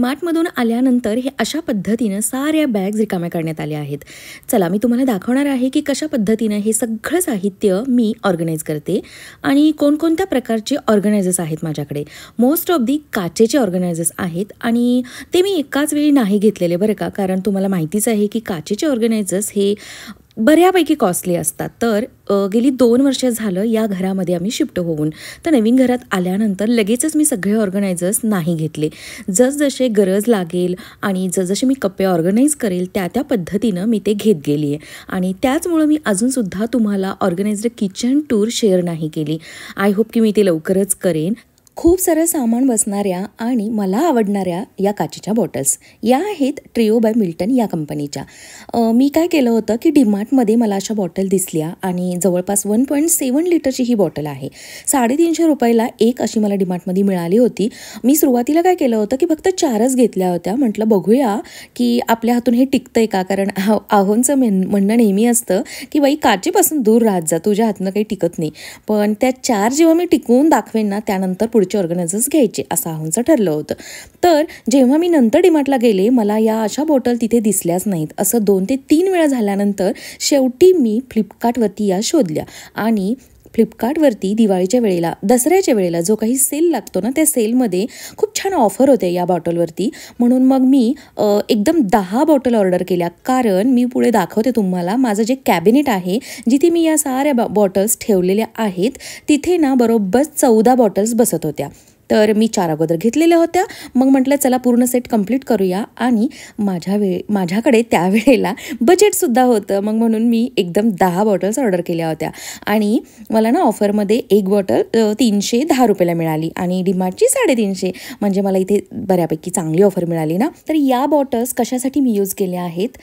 डीमार्टमधून आल्यानंतर हे अशा पद्धतीनं साऱ्या बॅग्स रिकाम्या करण्यात आल्या आहेत. चला मी तुम्हाला दाखवणार आहे की कशा पद्धतीनं हे सगळं साहित्य मी ऑर्गनाईज करते आणि कोणकोणत्या प्रकारचे ऑर्गनायझर्स आहेत माझ्याकडे. मोस्ट ऑफ दी काचेचे ऑर्गनायझर्स आहेत आणि ते मी एकाच वेळी नाही घेतलेले बरं का, कारण तुम्हाला माहितीच आहे की काचेचे ऑर्गनायझर्स हे बऱ्यापैकी कॉस्टली असतात. तर गेली 2 वर्ष झालं या घरामध्ये आम्ही शिफ्ट होऊन, तर नवीन घरात आल्यानंतर लगेचच मी सगळे ऑर्गनायझर्स नाही घेतले. जसजसे गरज लागेल आणि जसजसे मी कप्पे ऑर्गनाईज करेल त्या पद्धतीनं मी ते घेत गेली आहे. आणि त्याचमुळं मी अजूनसुद्धा तुम्हाला ऑर्गनाइज्ड किचन टूर शेअर नाही केली. आय होप की मी ते लवकरच करेन. खूप सारं सामान बसणाऱ्या आणि मला आवडणाऱ्या या काचेच्या बॉटल्स या आहेत ट्रिओ बाय मिल्टन या कंपनीच्या. मी काय केलं होतं की डीमार्टमध्ये मला अशा बॉटल दिसल्या आणि जवळपास 1.7 लिटरची ही बॉटल आहे. 350 रुपयाला एक अशी मला डीमार्टमध्ये मिळाली होती. मी सुरुवातीला काय केलं होतं की फक्त 4च घेतल्या होत्या. म्हटलं बघूया की आपल्या हातून हे टिकतंय का, कारण आहोंचं म्हणणं नेहमी असतं की बाई काचेपासून दूर राहत जा, तुझ्या हातनं काही टिकत नाही. पण त्या 4 जेव्हा मी टिकवून दाखवेन ना त्यानंतर पुढचे ऑर्गनायझर्स घ्यायचे असं आहोंचं ठरलं होतं. तर जेव्हा मी नंतर डीमार्टला गेले मला या अशा बॉटल तिथे दिसल्याच नाहीत. असं 2 ते 3 वेळा झाल्यानंतर शेवटी मी फ्लिपकार्टवरती या शोधल्या आणि फ्लिपकार्टवरती दिवाळीच्या वेळेला, दसऱ्याच्या वेळेला जो काही सेल लागतो ना त्या सेलमध्ये खूप छान ऑफर होते या बॉटलवरती. म्हणून मग मी एकदम 10 बॉटल ऑर्डर केल्या, कारण मी पुढे दाखवते तुम्हाला माझं जे कॅबिनेट आहे जिथे मी या साऱ्या बॉटल्स ठेवलेल्या आहेत तिथे ना बरोबर 14 बॉटल्स बसत होत्या. तर मी 4 अगोदर घेतलेल्या होत्या. मग म्हटलं चला पूर्ण सेट कंप्लीट करूया आणि माझ्याकडे त्यावेळेला बजेटसुद्धा होतं. मग म्हणून मी एकदम 10 बॉटल्स ऑर्डर केल्या होत्या आणि मला ना ऑफरमध्ये एक बॉटल 310 रुपयाला मिळाली आणि डीमार्टची 350, म्हणजे मला इथे बऱ्यापैकी चांगली ऑफर मिळाली ना. तर या बॉटल्स कशासाठी मी यूज केल्या आहेत,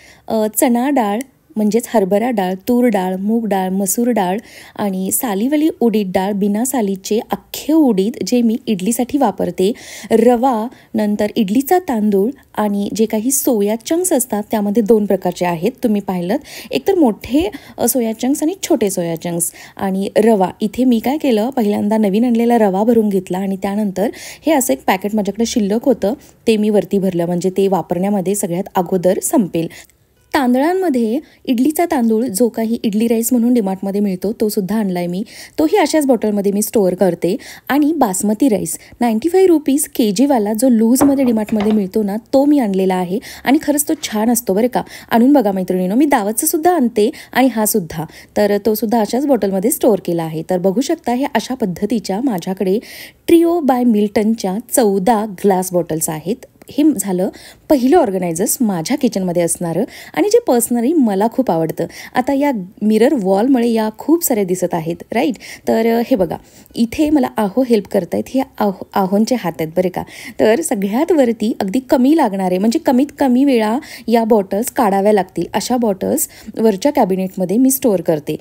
चणा डाळ म्हणजेच हरभरा डाळ, तूर डाळ, मूग डाळ, मसूर डाळ आणि सालीवाली उडीद डाळ, बिना सालीचे अख्खे उडीद जे मी इडलीसाठी वापरते, रवा, नंतर इडलीचा तांदूळ आणि जे काही सोया चंक्स असतात त्यामध्ये 2 प्रकारचे आहेत. तुम्ही पाहिलं एकतर मोठे सोया चंक्स आणि छोटे सोया चंक्स आणि रवा. इथे मी काय केलं, पहिल्यांदा नवीन आणलेला रवा भरून घेतला आणि त्यानंतर हे असं एक पॅकेट माझ्याकडे शिल्लक होतं ते मी वरती भरलं, म्हणजे ते वापरण्यामध्ये सगळ्यात अगोदर संपेल. तांदळांमध्ये इडलीचा तांदूळ जो काही इडली राईस म्हणून डीमार्टमध्ये मिळतो तो सुद्धा आणला आहे मी, तोही अशाच बॉटलमध्ये मी स्टोअर करते. आणि बासमती राईस 95 रुपीज केजीवाला जो लूजमध्ये डीमार्टमध्ये मिळतो ना तो मी आणलेला आहे आणि खरंच तो छान असतो बरं का. आणून बघा मैत्रिणीनो, मी दावतचं सुद्धा आणते आणि हा सुद्धा, तर तो सुद्धा अशाच बॉटलमध्ये स्टोअर केला आहे. तर बघू शकता हे अशा पद्धतीच्या माझ्याकडे ट्रिओ बाय मिल्टनच्या 14 ग्लास बॉटल्स आहेत. हे झालं पहिलं ऑर्गनायझर्स माझ्या किचनमध्ये असणारं आणि जे पर्सनली मला खूप आवडतं. आता या मिरर वॉलमुळे या खूप साऱ्या दिसत आहेत राईट. तर हे बघा इथे मला आहो हेल्प करतायत, हे आहोंचे हात आहेत बरे का. तर सगळ्यात वरती अगदी कमी लागणारे, म्हणजे कमीत कमी वेळा या बॉटल्स काढाव्या लागतील अशा बॉटल्स वरच्या कॅबिनेटमध्ये मी स्टोअर करते.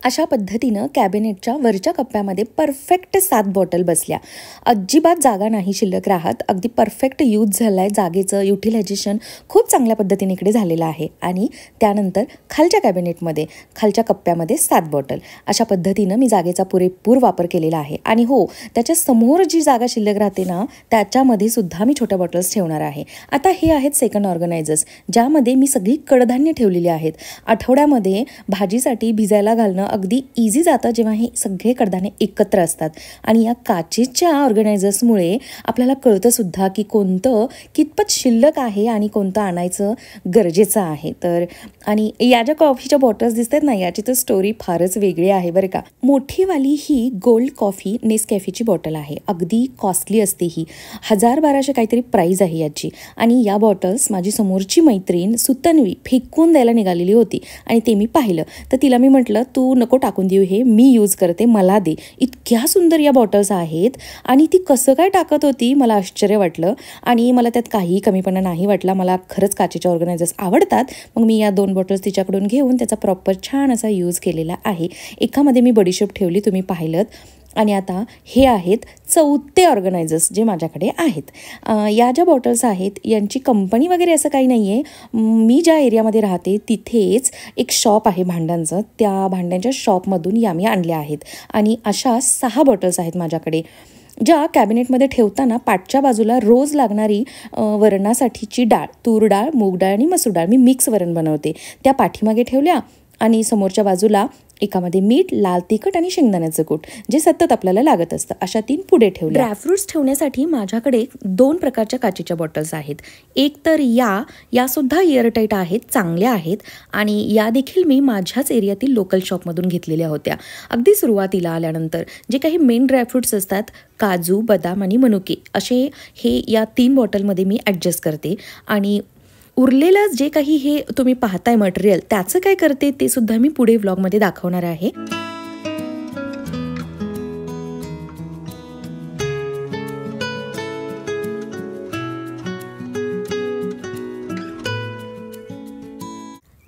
अशा पद्धतीनं कॅबिनेटच्या वरच्या कप्प्यामध्ये परफेक्ट 7 बॉटल बसल्या. अजिबात जागा नाही शिल्लक राहत. अगदी परफेक्ट यूज झाला आहे, जागेचं युटिलायझेशन खूप चांगल्या पद्धतीने इकडे झालेलं आहे. आणि त्यानंतर खालच्या कॅबिनेटमध्ये खालच्या कप्प्यामध्ये 7 बॉटल अशा पद्धतीनं मी जागेचा पुरेपूर वापर केलेला आहे. आणि हो, त्याच्या समोर जी जागा शिल्लक राहते ना त्याच्यामध्ये सुद्धा मी छोट्या बॉटल्स ठेवणार आहे. आता हे आहेत सेकंड ऑर्गनायझर्स ज्यामध्ये मी सगळी कडधान्य ठेवलेली आहेत. आठवड्यामध्ये भाजीसाठी भिजायला घालणं अगदी इझी जातं जेव्हा हे सगळे कडधान्य एकत्र असतात. आणि या काचेच्या ऑर्गनायझर्समुळे आपल्याला कळतं सुद्धा की कोणतं कितपत शिल्लक आहे आणि कोणतं आणायचं गरजेचं आहे. तर आणि या ज्या कॉफीच्या बॉटल्स दिसतात ना याची तर स्टोरी फारच वेगळी आहे बरं का. मोठीवाली ही गोल्ड कॉफी नेसकॅफेची बॉटल आहे. अगदी कॉस्टली असते ही, 1000-1200 काहीतरी प्राईज आहे याची. आणि या बॉटल्स माझी समोरची मैत्रीण सुतन्वी फेकून द्यायला निघालेली होती आणि ते मी पाहिलं. तर तिला मी म्हटलं तू नको टाकून देऊ, हे मी यूज करते, मला दे. इतक्या सुंदर या बॉटल्स आहेत आणि ती कसं काय टाकत होती मला आश्चर्य वाटलं आणि मला त्यात काहीही कमीपणा नाही वाटला. मला खरंच काचेचे ऑर्गनायझर्स आवडतात. मग मी या 2 बॉटल्स तिच्याकडून घेऊन त्याचा प्रॉपर छान असा यूज केलेला आहे. एकामध्ये मी बडीशेप ठेवली, तुम्ही पाहिलं. आणि आता हे आहेत 4 ऑर्गनायझर्स जे माझ्याकडे आहेत. या ज्या बॉटल्स आहेत यांची कंपनी वगैरे असं काही नाही आहे. मी ज्या एरियामध्ये राहते तिथेच एक शॉप आहे भांड्यांचं, त्या भांड्यांच्या शॉपमधून या मी आणल्या आहेत. आणि अशा 6 बॉटल्स आहेत माझ्याकडे. ज्या कॅबिनेटमध्ये ठेवताना पाठच्या बाजूला रोज लागणारी वरणासाठीची डाळ, तूर डाळ, मूग डाळ आणि मसूर डाळ, मी मिक्स वरण बनवते, त्या पाठीमागे ठेवल्या. आणि समोरच्या बाजूला एकामध्ये मीठ, लाल तिखट आणि शेंगदाण्याचं कूट, जे सतत आपल्याला लागत असतं, अशा 3 पुढे ठेवले. ड्रायफ्रुट्स ठेवण्यासाठी माझ्याकडे 2 प्रकारच्या काचेच्या बॉटल्स आहेत. एक तर यासुद्धा एअरटाईट आहेत, चांगल्या आहेत आणि या देखील मी माझ्याच एरियातील लोकल शॉपमधून घेतलेल्या होत्या. अगदी सुरुवातीला आल्यानंतर जे काही मेन ड्रायफ्रुट्स असतात, काजू, बदाम आणि मनुके, असे हे या 3 बॉटलमध्ये मी ॲडजस्ट करते. आणि उरलेलं जे काही हे तुम्ही पाहताय मटेरियल, त्याचं काय करते ते सुद्धा मी पुढे व्लॉगमध्ये दाखवणार आहे.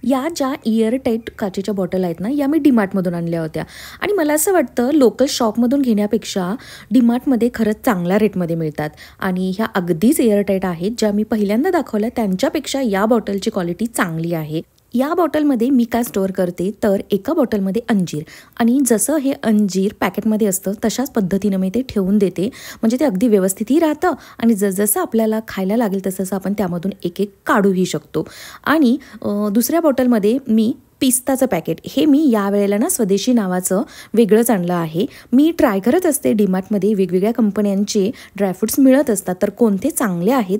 या ज्या एअरटाईट काचेच्या बॉटल आहेत ना, या मी डीमार्टमधून आणल्या होत्या आणि मला असं वाटतं लोकल शॉपमधून घेण्यापेक्षा डीमार्टमध्ये खरंच चांगल्या रेटमध्ये मिळतात आणि ह्या अगदीच एअरटाईट आहेत. ज्या मी पहिल्यांदा दाखवल्या त्यांच्यापेक्षा या बॉटलची क्वालिटी चांगली आहे. या बॉटलमध्ये मी काय स्टोअर करते तर एका बॉटलमध्ये अंजीर, आणि जसं हे अंजीर पॅकेटमध्ये असतं तशाच पद्धतीनं मी ते ठेवून देते, म्हणजे ते अगदी व्यवस्थितही राहतं आणि जसं आपल्याला खायला लागेल तसं आपण त्यामधून एक एक काढूही शकतो. आणि दुसऱ्या बॉटलमध्ये मी पिस्ताचं पॅकेट, हे मी यावेळेला ना स्वदेशी नावाचं वेगळंच आणलं आहे. मी ट्राय करत असते, डीमार्टमध्ये वेगवेगळ्या कंपन्यांचे ड्रायफ्रुट्स मिळत असतात, तर कोणते चांगले आहेत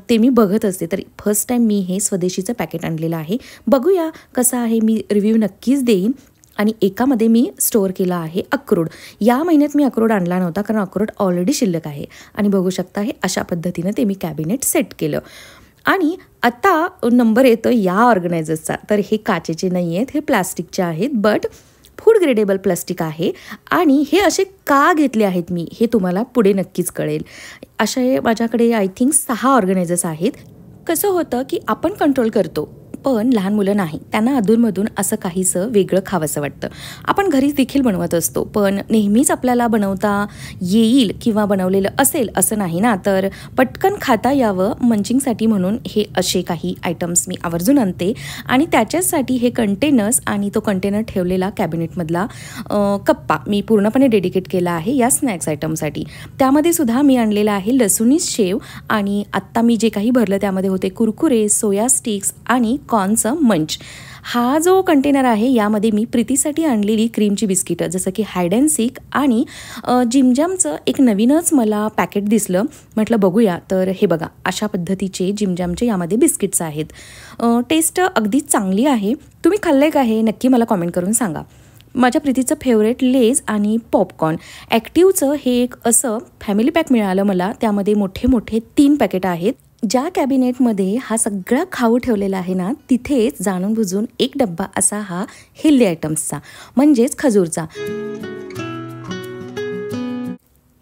ते मी बघत असते. तर फर्स्ट टाईम मी हे स्वदेशीचं पॅकेट आणलेलं आहे. बघूया कसं आहे, मी रिव्ह्यू नक्कीच देईन. आणि एकामध्ये मी स्टोअर केला आहे अक्रोड. या महिन्यात मी अक्रोड आणला नव्हता कारण अक्रोड ऑलरेडी शिल्लक आहे. आणि बघू शकता हे अशा पद्धतीनं ते मी कॅबिनेट सेट केलं. आणि आता नंबर येतो या ऑर्गनायझर्सचा. तर हे काचेचे नाही आहेत, हे प्लास्टिकचे आहेत, बट फूड ग्रेडेबल प्लास्टिक आहे. आणि हे असे का घेतले आहेत मी, हे तुम्हाला पुढे नक्कीच कळेल. असे माझ्याकडे आय थिंक 6 ऑर्गनायझर्स आहेत. कसं होतं की आपण कंट्रोल करतो, पण लहान मुलं नाही, त्यांना अधूनमधून असं काहीसं वेगळं खावंसं वाटतं. आपण घरीच देखील बनवत असतो, पण नेहमीच आपल्याला बनवता येईल किंवा बनवलेलं असेल असं नाही ना, तर पटकन खाता यावं मंचिंगसाठी म्हणून हे असे काही आयटम्स मी आवर्जून आणते. आणि त्याच्यासाठी हे कंटेनर्स आणि तो कंटेनर ठेवलेला कॅबिनेटमधला कप्पा मी पूर्णपणे डेडिकेट केला आहे या स्नॅक्स आयटमसाठी. त्यामध्ये सुद्धा मी आणलेला आहे लसूणी शेव, आणि आत्ता मी जे काही भरलं त्यामध्ये होते कुरकुरे, सोया स्टिक्स आणि कॉर्नचं मंच. हा जो कंटेनर आहे यामध्ये मी प्रीतीसाठी आणलेली क्रीमची बिस्किटं, जसं की हाईड अँड सीक आणि जिमजॅमचं एक नवीनच मला पॅकेट दिसलं, म्हटलं बघूया. तर हे बघा, अशा पद्धतीचे जिमजॅमचे यामध्ये बिस्किट्स आहेत. टेस्ट अगदीच चांगली आहे. तुम्ही खाल्ले का हे नक्की मला कॉमेंट करून सांगा. माझ्या प्रीतीचं फेवरेट लेज आणि पॉपकॉर्न. ॲक्टिव्हचं हे एक असं फॅमिली पॅक मिळालं मला, त्यामध्ये मोठे मोठे 3 पॅकेट आहेत. ज्या कॅबिनेटमध्ये हा सगळा खाऊ ठेवलेला आहे ना, तिथेच जाणून बुजून एक डब्बा असा हा हेल्दी आयटम्सचा, म्हणजेच खजूरचा.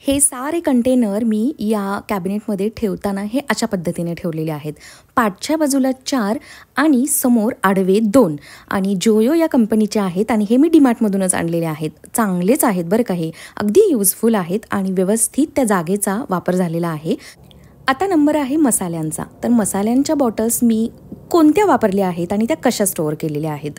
हे सारे कंटेनर मी या कॅबिनेटमध्ये ठेवताना हे अशा पद्धतीने ठेवलेले आहेत. पाठच्या बाजूला 4 आणि समोर आडवे 2. आणि जोयो या कंपनीचे आहेत आणि हे मी डीमार्टमधूनच आणलेले आहेत. चांगलेच आहेत बरं का, हे अगदी युजफुल आहेत आणि व्यवस्थित त्या जागेचा वापर झालेला आहे. आता नंबर आहे मसाल्यांचा. तर मसाल्यांच्या बॉटल्स मी कोणत्या वापरल्या आहेत आणि त्या कशा स्टोअर केलेल्या आहेत.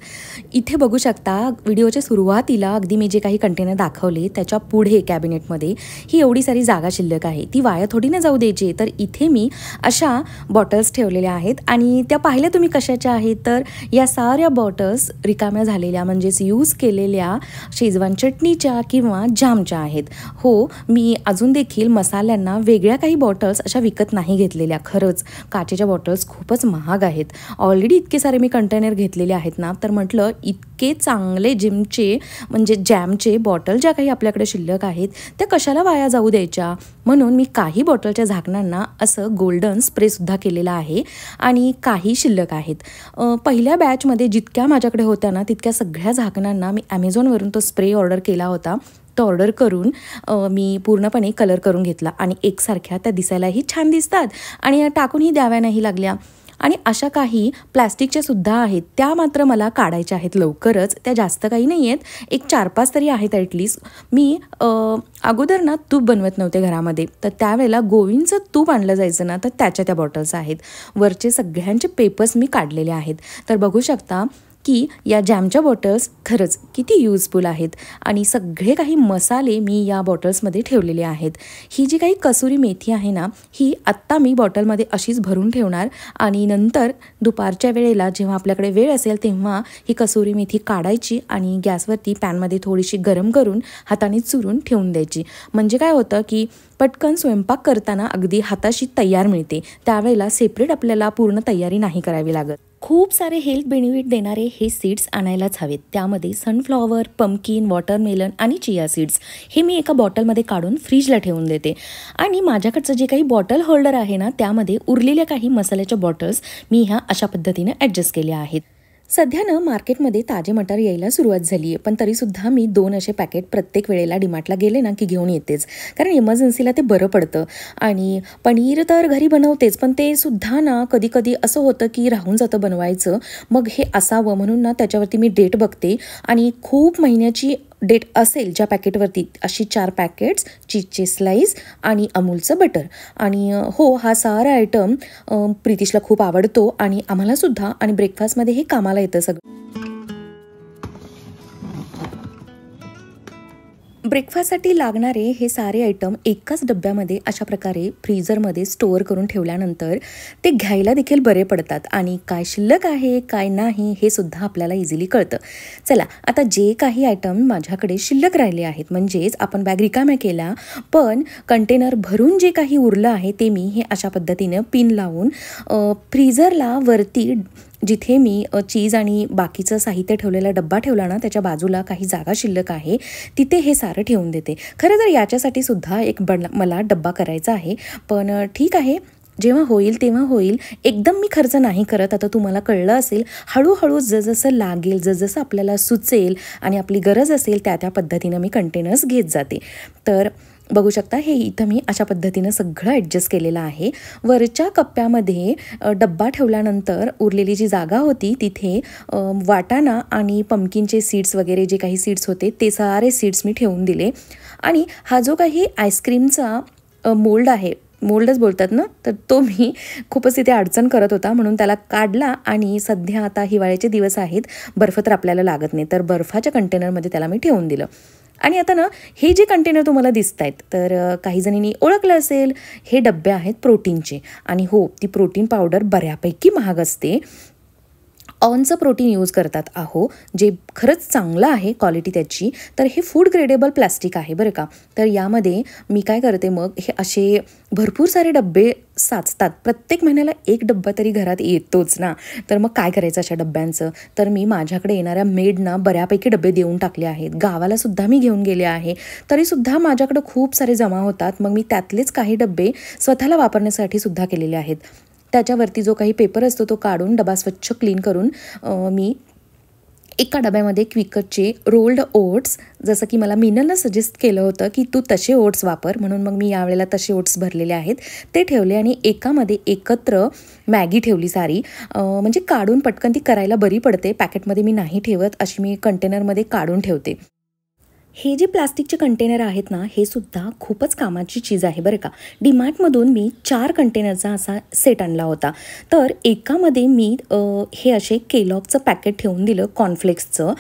इथे बघू शकता, व्हिडिओच्या सुरुवातीला अगदी मी जे काही कंटेनर दाखवले त्याच्या पुढे कॅबिनेटमध्ये ही एवढी सारी जागा शिल्लक आहे, ती वाया थोडी ना जाऊ द्यायची. तर इथे मी अशा बॉटल्स ठेवलेल्या आहेत आणि त्या पाहिल्या तुम्ही कशाच्या आहेत, तर या साऱ्या बॉटल्स रिकाम्या झालेल्या, म्हणजेच यूज केलेल्या शेजवान चटणीच्या किंवा जामच्या आहेत. हो, मी अजून देखील मसाल्यांना वेगळ्या काही बॉटल्स अशा विकत नाही घेतलेल्या. खरंच काचेच्या बॉटल्स खूपच महाग आहेत. ऑलरेडी इतके सारे मी कंटेनर घेतलेले आहेत ना, तर म्हटलं इतके चांगले जिमचे म्हणजे जॅमचे बॉटल ज्या काही आपल्याकडे शिल्लक आहेत त्या कशाला वाया जाऊ द्यायच्या, म्हणून मी काही बॉटलच्या झाकणांना असं गोल्डन स्प्रेसुद्धा केलेला आहे आणि काही शिल्लक आहेत. पहिल्या बॅचमध्ये जितक्या माझ्याकडे होत्या ना, तितक्या सगळ्या झाकणांना मी ॲमेझॉनवरून तो स्प्रे ऑर्डर केला होता. तो ऑर्डर करून मी पूर्णपणे कलर करून घेतला आणि एकसारख्या त्या दिसायलाही छान दिसतात आणि टाकूनही द्याव्या नाही लागल्या. आणि अशा काही प्लॅस्टिकच्या सुद्धा आहेत, त्या मात्र मला काढायच्या आहेत लवकरच. त्या जास्त काही नाही आहेत, एक 4-5 तरी आहेत ॲटलिस्ट. मी अगोदर ना तूप बनवत नव्हते घरामध्ये, तर त्यावेळेला गोविंदचं तूप आणलं जायचं ना, तर त्याच्या त्या बॉटल्स आहेत. वरचे सगळ्यांचे पेपर्स मी काढलेले आहेत. तर बघू शकता की या जॅमच्या बॉटल्स खरंच किती युजफुल आहेत आणि सगळे काही मसाले मी या बॉटल्समध्ये ठेवलेले आहेत. ही जी काही कसुरी मेथी आहे ना, ही आत्ता मी बॉटलमध्ये अशीच भरून ठेवणार आणि नंतर दुपारच्या वेळेला जेव्हा आपल्याकडे वेळ असेल तेव्हा ही कसुरी मेथी काढायची आणि गॅसवरती पॅनमध्ये थोडीशी गरम करून हाताने चुरून ठेवून द्यायची. म्हणजे काय होतं की पटकन स्वयंपाक करताना अगदी हाताशी तयार मिळते. त्यावेळेला सेपरेट आपल्याला पूर्ण तयारी नाही करावी लागत. खूप सारे हेल्थ बेनिफिट देणारे हे सीड्स आणायलाच हवेत. त्यामध्ये सनफ्लॉवर, पंपकिन, वॉटरमेलन आणि चिया सीड्स हे मी एका बॉटलमध्ये काढून फ्रीजला ठेवून देते. आणि माझ्याकडचं जे काही बॉटल होल्डर आहे ना, त्यामध्ये उरलेल्या काही मसाल्याच्या बॉटल्स मी ह्या अशा पद्धतीने ॲडजस्ट केल्या आहेत. सध्यानं मार्केटमध्ये ताजे मटार यायला सुरुवात झाली आहे, पण तरीसुद्धा मी 2 असे पॅकेट प्रत्येक वेळेला डीमार्टला गेले ना की घेऊन येतेच, कारण इमर्जन्सीला ते बरं पडतं. आणि पनीर तर घरी बनवतेच, पण ते सुद्धा ना कधी कधी असं होतं की राहून जातं बनवायचं. मग हे असावं म्हणून ना त्याच्यावरती मी डेट बघते आणि खूप महिन्याची डेट असेल ज्या पॅकेटवरती अशी 4 पॅकेट्स, चीजचे स्लाईस आणि अमूलचं बटर. आणि हो, हा सारा आयटम प्रितिशला खूप आवडतो आणि आम्हालासुद्धा, आणि ब्रेकफास्टमध्ये हे कामाला येतं सगळं. ब्रेकफास्टसाठी लागणारे हे सारे आयटम एकाच डब्यामध्ये अशा प्रकारे फ्रीझरमध्ये स्टोअर करून ठेवल्यानंतर ते घ्यायला देखील बरे पडतात आणि काय शिल्लक आहे काय नाही हे सुद्धा आपल्याला इझिली कळतं. चला, आता जे काही आयटम माझ्याकडे शिल्लक राहिले आहेत, म्हणजेच आपण बॅग रिकाम्या केल्या पण कंटेनर भरून जे काही उरलं आहे ते मी हे अशा पद्धतीनं पिन लावून फ्रीझरला वरती जिथे मी चीज आणि बाकीचं साहित्य ठेवलेला डब्बा ठेवला ना, त्याच्या बाजूला काही जागा शिल्लक आहे तिथे हे सारं ठेवून देते. खरं तर याच्यासाठी सुद्धा एक मला डब्बा करायचा आहे, पण ठीक आहे, जेव्हा होईल तेव्हा होईल. एकदम मी खर्च नाही करत. आता तुम्हाला कळलं असेल, हळूहळू जसं लागेल, जसं आपल्याला सुचेल आणि आपली गरज असेल त्या पद्धतीनं मी कंटेनर्स घेत जाते. तर बघू शकता, हे इथं मी अशा पद्धतीनं सगळं ॲडजस्ट केलेलं आहे. वरच्या कप्प्यामध्ये डब्बा ठेवल्यानंतर उरलेली जी जागा होती तिथे वाटाणा आणि पंपकिनचे सीड्स वगैरे जे काही सीड्स होते ते सारे सीड्स मी ठेवून दिले. आणि हा जो काही आईस्क्रीमचा मोल्ड आहे, मोल्डच बोलतात ना, तर तो मी खूपच तिथे अडचण करत होता म्हणून त्याला काढला. आणि सध्या आता हिवाळ्याचे दिवस आहेत, बर्फ तर आपल्याला लागत नाही, तर बर्फाच्या कंटेनरमध्ये त्याला मी ठेवून दिलं. आणि आता ना हे जे कंटेनर तुम्हाला दिसत आहेत, तर काही जणींनी ओळखलं असेल, हे डब्बे आहेत प्रोटीनचे. आणि हो, ती प्रोटीन पावडर बऱ्यापैकी महाग असते. ऑनचं प्रोटीन यूज करतात आहो, जे खरंच चांगलं आहे क्वालिटी त्याची. तर हे फूड ग्रेडेबल प्लास्टिक आहे बरं का. तर यामध्ये मी काय करते, मग हे असे भरपूर सारे डब्बे साचतात. प्रत्येक महिन्याला एक डब्बा तरी घरात येतोच ना, तर मग काय करायचं अशा डब्यांचं. तर मी माझ्याकडे येणाऱ्या मेडना बऱ्यापैकी डबे देऊन टाकले आहेत. गावाला सुद्धा मी घेऊन गेले आहे, तरीसुद्धा माझ्याकडे खूप सारे जमा होतात. मग मी त्यातलेच काही डबे स्वतःला वापरण्यासाठी सुद्धा केलेले आहेत. त्याच्यावरती जो काही पेपर असतो तो काढून डबा स्वच्छ क्लीन करून मी एका डब्यामध्ये क्विकरचे रोल्ड ओट्स, जसं की मला मीनलनं सजेस्ट केलं होतं की तू तसे ओट्स वापर, म्हणून मग मी यावेळेला तसे ओट्स भरलेले आहेत ते ठेवले. आणि एकामध्ये एकत्र मॅगी ठेवली सारी, म्हणजे काढून पटकन ती करायला बरी पडते. पॅकेटमध्ये मी नाही ठेवत, अशी मी कंटेनरमध्ये काढून ठेवते. हे जे प्लास्टिकचे कंटेनर आहेत ना, हे सुद्धा खूपच कामाची चीज आहे बरं का. डीमार्टमधून मी 4 कंटेनरचा असा सेट आणला होता. तर एकामध्ये मी हे असे केलॉगचं पॅकेट ठेवून दिलं कॉर्नफ्लेक्सचं.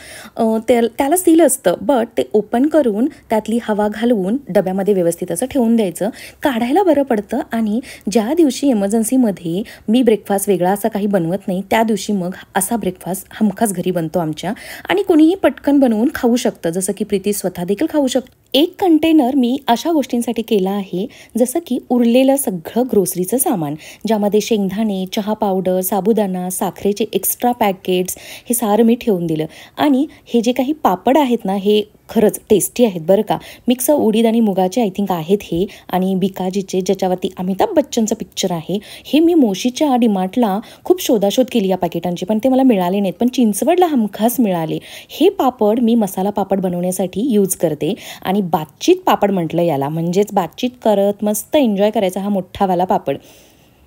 त्याला सील असतं, बट ते ओपन करून त्यातली हवा घालवून डब्यामध्ये व्यवस्थित असं ठेवून द्यायचं. काढायला बरं पडतं. आणि ज्या दिवशी इमर्जन्सीमध्ये मी ब्रेकफास्ट वेगळा असा काही बनवत नाही, त्या दिवशी मग असा ब्रेकफास्ट हमखास घरी बनतो आमच्या. आणि कोणीही पटकन बनवून खाऊ शकतं, जसं की प्रीती स्वतः देखील खाऊ शकतो. एक कंटेनर मी अशा गोष्टींसाठी केला आहे, जसं की उरलेलं सगळं ग्रोसरीचं सामान, ज्यामध्ये शेंगदाणे, चहा पावडर, साबुदाणा, साखरेचे एक्स्ट्रा पॅकेट्स, हे सारं मी ठेवून दिलं. आणि हे जे काही पापड आहेत ना, हे खरंच टेस्टी आहेत बरं का. मिक्स उडीद आणि मुगाचे आय थिंक आहेत हे. आणि बिकाजीचे, ज्याच्यावरती अमिताभ बच्चनचं पिक्चर आहे, हे मी मोशीच्या डीमार्टला खूप शोधाशोध केली या पॅकेटांची, पण ते मला मिळाले नाहीत, पण चिंचवडला हमखास मिळाले. हे पापड मी मसाला पापड बनवण्यासाठी यूज करते. आणि बातचीत पापड म्हटलं याला, म्हणजेच बातचीत करत मस्त एन्जॉय करायचा हा मोठावाला पापड.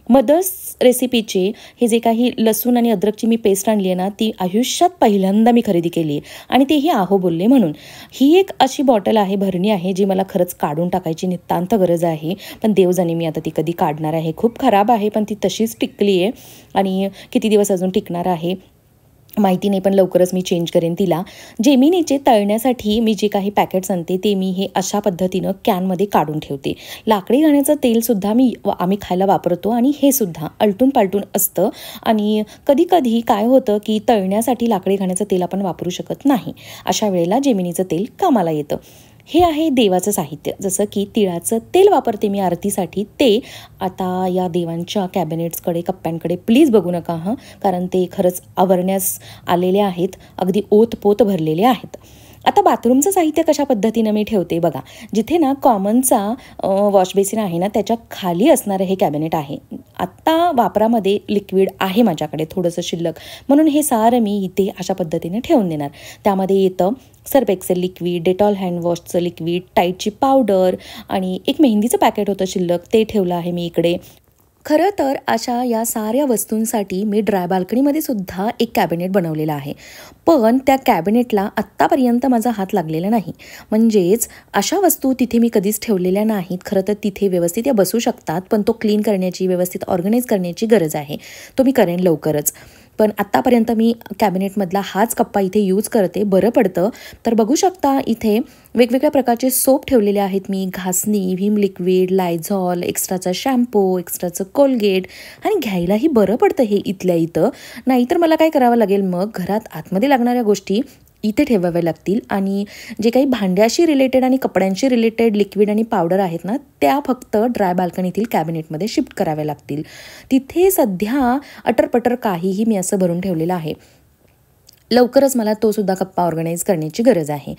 मदर्स रेसिपीचे हे जे काही लसूण आणि अद्रकची मी पेस्ट आणली आहे ना, ती आयुष्यात पहिल्यांदा मी खरेदी केली आहे. आणि तेही आहो बोलले म्हणून. ही एक अशी बॉटल आहे, भरणी आहे, जी मला खरंच काढून टाकायची नितांत गरज आहे, पण देव जाणे मी आता ती कधी काढणार आहे. खूप खराब आहे, पण ती तशीच टिकली आहे आणि किती दिवस अजून टिकणार आहे. माहिती नाही, पण लवकरच मी चेंज करेन तिला. जेमिनीचे तळण्यासाठी मी जे काही पॅकेट्स आणते ते मी हे अशा पद्धतीनं कॅनमध्ये काढून ठेवते. लाकडी घाण्याचं तेलसुद्धा आम्ही खायला वापरतो आणि हे सुद्धा आलटून पालटून असतं. आणि कधी काय होतं की तळण्यासाठी लाकडी घाण्याचं तेल आपण वापरू शकत नाही. अशा वेळेला जेमिनीचं तेल कामाला येतं. हे आहे देवाचं साहित्य. जसं की तिळाचं तेल वापरते मी आरतीसाठी. ते आता या देवांच्या कॅबिनेट्सकडे, कप्प्यांकडे प्लीज बघू नका हां, कारण ते खरंच आवरण्यास आलेले आहेत, अगदी ओतपोत भरलेले आहेत. आता बाथरूमचं साहित्य कशा पद्धतीनं मी ठेवते बघा. जिथे ना कॉमनचा वॉश बेसिन आहे ना, त्याच्या खाली असणारं हे कॅबिनेट आहे. आत्ता वापरामध्ये लिक्विड आहे माझ्याकडे थोडंसं शिल्लक, म्हणून हे सारं मी इथे अशा पद्धतीने ठेवून देणार. त्यामध्ये येतं सर्फ एक्सेल लिक्विड, डेटॉल हँडवॉशचं लिक्विड, टाईटची पावडर आणि एक मेहंदीचं पॅकेट होतं शिल्लक, ते ठेवलं आहे मी इकडे. खरं तर अशा या साऱ्या वस्तूंसाठी मी ड्राय बाल्कनीमध्ये सुद्धा एक कॅबिनेट बनवलेलं आहे. पण त्या कॅबिनेटला आत्तापर्यंत माझा हात लागलेला नाही. म्हणजेच अशा वस्तू तिथे मी कधीच ठेवलेल्या नाहीत. खरं तर तिथे व्यवस्थित या बसू शकतात, पण तो क्लीन करण्याची, व्यवस्थित ऑर्गनाईज करण्याची गरज आहे. तो मी करेन लवकरच. पण आत्तापर्यंत मी कॅबिनेटमधला हाच कप्पा इथे यूज करते, बरं पडतं. तर बघू शकता इथे वेगवेगळ्या प्रकारचे सोप ठेवलेले आहेत मी. घासणी, व्हीम लिक्विड, लायझॉल, एक्स्ट्राचा शॅम्पू, एक्स्ट्राचं कोलगेट, आणि घ्यायलाही बरं पडतं हे इथल्या इथं. नाहीतर मला काय करावं लागेल, मग घरात आतमध्ये लागणाऱ्या गोष्टी इथे ठेवाव्या लागतील आणि जे काही भांड्याशी रिलेटेड आणि कपड्यांशी रिलेटेड लिक्विड आणि पावडर आहेत ना, त्या फक्त ड्राय बाल्कनीतील कॅबिनेटमध्ये शिफ्ट कराव्या लागतील. तिथे सध्या अटरपटर काहीही मी असं भरून ठेवलेलं आहे. लवकरच मला तो सुद्धा कप्पा ऑर्गनाईज करण्याची गरज आहे.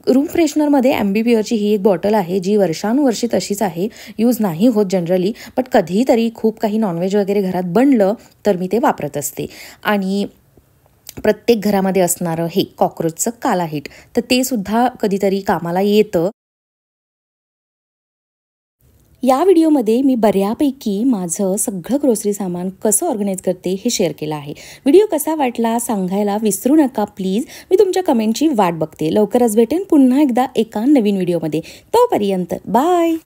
रूम फ्रेशनरमध्ये ॲम्बीप्युअरची ही एक बॉटल आहे, जी वर्षानुवर्षी तशीच आहे, यूज नाही होत जनरली, बट कधीतरी खूप काही नॉनव्हेज वगैरे घरात बनलं तर मी ते वापरत असते. आणि प्रत्येक घरामध्ये असणारं हे कॉक्रोचचं काला हिट, तर ते सुद्धा कधीतरी कामाला येतं. या व्हिडिओमध्ये मी बऱ्यापैकी माझं सगळं ग्रोसरी सामान कसं ऑर्गनाईज करते हे शेअर केलं आहे. व्हिडिओ कसा वाटला सांगायला विसरू नका प्लीज. मी तुमच्या कमेंटची वाट बघते. लवकरच भेटेन पुन्हा एकदा एका नवीन व्हिडिओमध्ये. तोपर्यंत बाय.